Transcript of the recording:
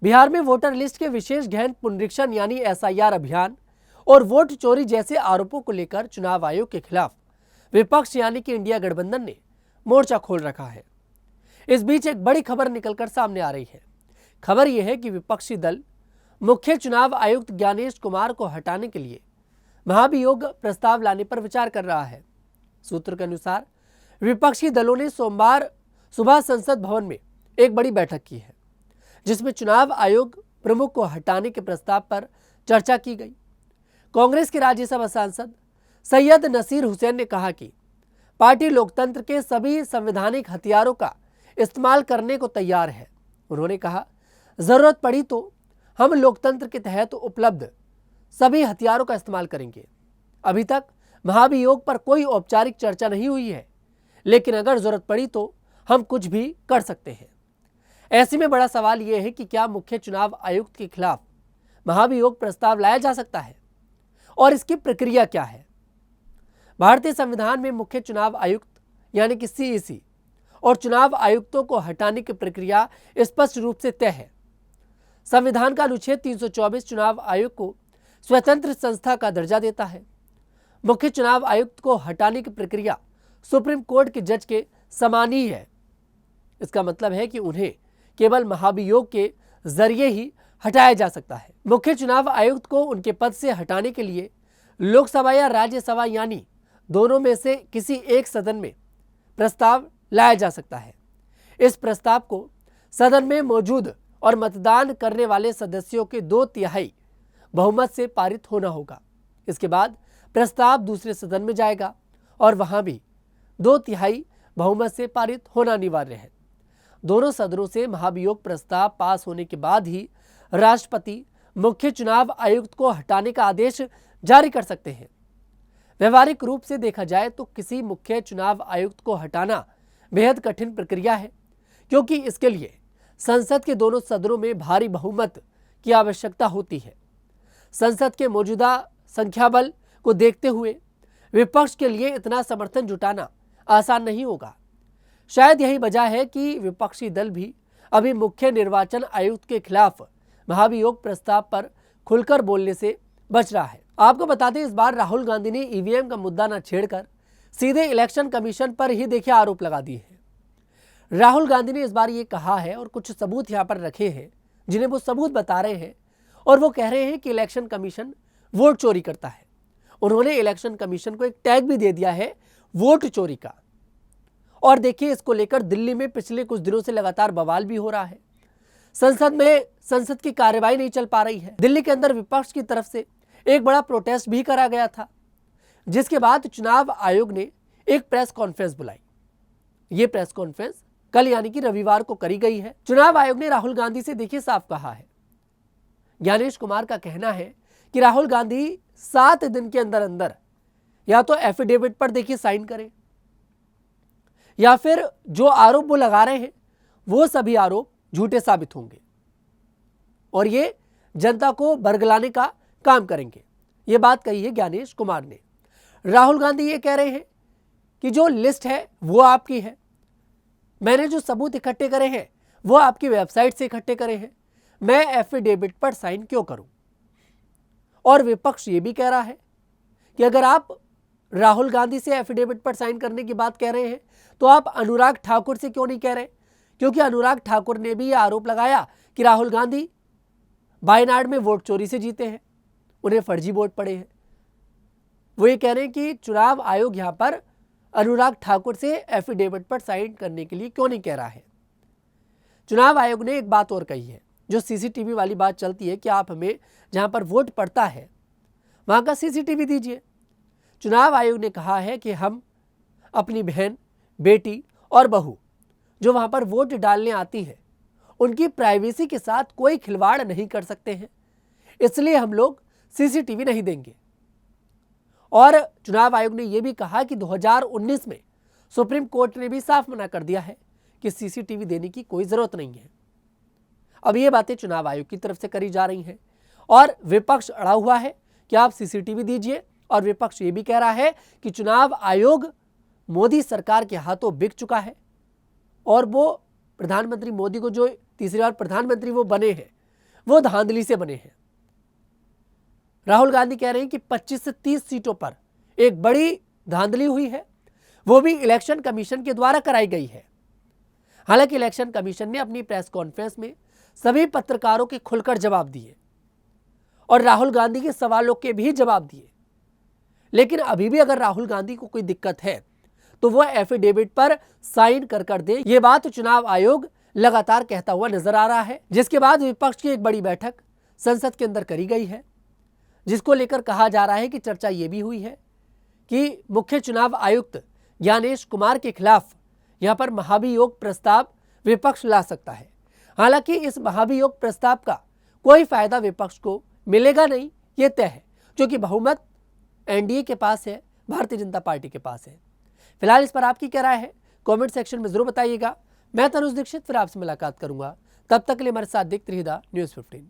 बिहार में voter list के विशेष गहन पुनरीक्षण यानी एसआईआर अभियान और वोट चोरी जैसे आरोपों को लेकर चुनाव आयोग के खिलाफ विपक्ष यानी कि इंडिया गठबंधन ने मोर्चा खोल रखा है। इस बीच एक बड़ी खबर निकलकर सामने आ रही है। खबर यह है कि विपक्षी दल मुख्य चुनाव आयुक्त ज्ञानेश कुमार को हटाने के लिए महाभियोग प्रस्ताव लाने पर विचार कर रहा है। सूत्र के अनुसार विपक्षी दलों ने सोमवार सुबह संसद भवन में एक बड़ी बैठक की है, जिसमें चुनाव आयोग प्रमुख को हटाने के प्रस्ताव पर चर्चा की गई। कांग्रेस के राज्यसभा सांसद सैयद नसीर हुसैन ने कहा कि पार्टी लोकतंत्र के सभी संवैधानिक हथियारों का इस्तेमाल करने को तैयार है। उन्होंने कहा, जरूरत पड़ी तो हम लोकतंत्र के तहत उपलब्ध सभी हथियारों का इस्तेमाल करेंगे। अभी तक महाभियोग पर कोई औपचारिक चर्चा नहीं हुई है, लेकिन अगर जरूरत पड़ी तो हम कुछ भी कर सकते हैं। ऐसे में बड़ा सवाल यह है कि क्या मुख्य चुनाव आयुक्त के खिलाफ महाभियोग प्रस्ताव लाया जा सकता है और इसकी प्रक्रिया क्या है। भारतीय संविधान में मुख्य चुनाव आयुक्त यानी कि सीईसी और चुनाव आयुक्तों को हटाने की प्रक्रिया स्पष्ट रूप से तय है। संविधान का अनुच्छेद 324 चुनाव आयोग को स्वतंत्र संस्था का दर्जा देता है। मुख्य चुनाव आयुक्त को हटाने की प्रक्रिया सुप्रीम कोर्ट के जज के समान ही है। इसका मतलब है कि उन्हें केवल महाभियोग के जरिए ही हटाया जा सकता है। मुख्य चुनाव आयुक्त को उनके पद से हटाने के लिए लोकसभा या राज्यसभा यानी दोनों में से किसी एक सदन में प्रस्ताव लाया जा सकता है। इस प्रस्ताव को सदन में मौजूद और मतदान करने वाले सदस्यों के 2/3 बहुमत से पारित होना होगा। इसके बाद प्रस्ताव दूसरे सदन में जाएगा और वहां भी 2/3 बहुमत से पारित होना अनिवार्य है। दोनों सदनों से महाभियोग प्रस्ताव पास होने के बाद ही राष्ट्रपति मुख्य चुनाव आयुक्त को हटाने का आदेश जारी कर सकते हैं। व्यवहारिक रूप से देखा जाए तो किसी मुख्य चुनाव आयुक्त को हटाना बेहद कठिन प्रक्रिया है, क्योंकि इसके लिए संसद के दोनों सदनों में भारी बहुमत की आवश्यकता होती है। संसद के मौजूदा संख्या बल को देखते हुए विपक्ष के लिए इतना समर्थन जुटाना आसान नहीं होगा। शायद यही वजह है कि विपक्षी दल भी अभी मुख्य निर्वाचन आयुक्त के खिलाफ महाभियोग प्रस्ताव पर खुलकर बोलने से बच रहा है। आपको बता दें, इस बार राहुल गांधी ने ईवीएम का मुद्दा न छेड़कर सीधे इलेक्शन कमीशन पर ही देखिए आरोप लगा दिए हैं। राहुल गांधी ने इस बार ये कहा है और कुछ सबूत यहाँ पर रखे हैं, जिन्हें वो सबूत बता रहे हैं और वो कह रहे हैं कि इलेक्शन कमीशन वोट चोरी करता है। उन्होंने इलेक्शन कमीशन को एक टैग भी दे दिया है, वोट चोरी का। और देखिए, इसको लेकर दिल्ली में पिछले कुछ दिनों से लगातार बवाल भी हो रहा है। संसद की कार्यवाही नहीं चल पा रही है। दिल्ली के अंदर विपक्ष की तरफ से एक बड़ा प्रोटेस्ट भी करा गया था, जिसके बाद चुनाव आयोग ने एक प्रेस कॉन्फ्रेंस बुलाई। ये प्रेस कॉन्फ्रेंस कल यानी कि रविवार को करी गई है। चुनाव आयोग ने राहुल गांधी से देखिए साफ कहा है। ज्ञानेश कुमार का कहना है कि राहुल गांधी 7 दिन के अंदर अंदर या तो एफिडेविट पर देखिए साइन करें, या फिर जो आरोप वो लगा रहे हैं वो सभी आरोप झूठे साबित होंगे और ये जनता को बरगलाने का काम करेंगे। ये बात कही है ज्ञानेश कुमार ने। राहुल गांधी ये कह रहे हैं कि जो लिस्ट है वो आपकी है, मैंने जो सबूत इकट्ठे करे हैं वो आपकी वेबसाइट से इकट्ठे करे हैं, मैं एफिडेविट पर साइन क्यों करूं। और विपक्ष ये भी कह रहा है कि अगर आप राहुल गांधी से एफिडेविट पर साइन करने की बात कह रहे हैं तो आप अनुराग ठाकुर से क्यों नहीं कह रहे, क्योंकि अनुराग ठाकुर ने भी यह आरोप लगाया कि राहुल गांधी वायनाड में वोट चोरी से जीते हैं, उन्हें फर्जी वोट पड़े हैं। वो ये कह रहे हैं कि चुनाव आयोग यहां पर अनुराग ठाकुर से एफिडेविट पर साइन करने के लिए क्यों नहीं कह रहा है। चुनाव आयोग ने एक बात और कही है, जो सीसीटीवी वाली बात चलती है कि आप हमें जहां पर वोट पड़ता है वहां का सीसीटीवी दीजिए। चुनाव आयोग ने कहा है कि हम अपनी बहन, बेटी और बहू जो वहां पर वोट डालने आती है उनकी प्राइवेसी के साथ कोई खिलवाड़ नहीं कर सकते हैं, इसलिए हम लोग सीसीटीवी नहीं देंगे। और चुनाव आयोग ने यह भी कहा कि 2019 में सुप्रीम कोर्ट ने भी साफ मना कर दिया है कि सीसीटीवी देने की कोई जरूरत नहीं है। अब ये बातें चुनाव आयोग की तरफ से करी जा रही हैं और विपक्ष अड़ा हुआ है कि आप सीसीटीवी दीजिए, और विपक्ष ये भी कह रहा है कि चुनाव आयोग मोदी सरकार के हाथों बिक चुका है और वो प्रधानमंत्री मोदी को, जो तीसरी बार प्रधानमंत्री वो बने हैं, वो धांधली से बने हैं। राहुल गांधी कह रहे हैं कि 25 से 30 सीटों पर एक बड़ी धांधली हुई है, वो भी इलेक्शन कमीशन के द्वारा कराई गई है। हालांकि इलेक्शन कमीशन ने अपनी प्रेस कॉन्फ्रेंस में सभी पत्रकारों के खुलकर जवाब दिए और राहुल गांधी के सवालों के भी जवाब दिए। लेकिन अभी भी अगर राहुल गांधी को कोई दिक्कत है तो वह एफिडेविट पर साइन कर दे, ये बात चुनाव आयोग लगातार कहता हुआ नजर आ रहा है। जिसके बाद विपक्ष की एक बड़ी बैठक संसद के अंदर करी गई है, जिसको लेकर कहा जा रहा है कि चर्चा ये भी हुई है कि मुख्य चुनाव आयुक्त ज्ञानेश कुमार के खिलाफ यहां पर महाभियोग प्रस्ताव विपक्ष ला सकता है। हालांकि इस महाभियोग प्रस्ताव का कोई फायदा विपक्ष को मिलेगा नहीं, ये तय है, क्योंकि बहुमत एनडीए के पास है, भारतीय जनता पार्टी के पास है। फिलहाल इस पर आपकी क्या राय है, कमेंट सेक्शन में जरूर बताइएगा। मैं तनुज दीक्षित फिर आपसे मुलाकात करूंगा, तब तक के लिए हमारे साथ देखते रहिएगा न्यूज़ 15।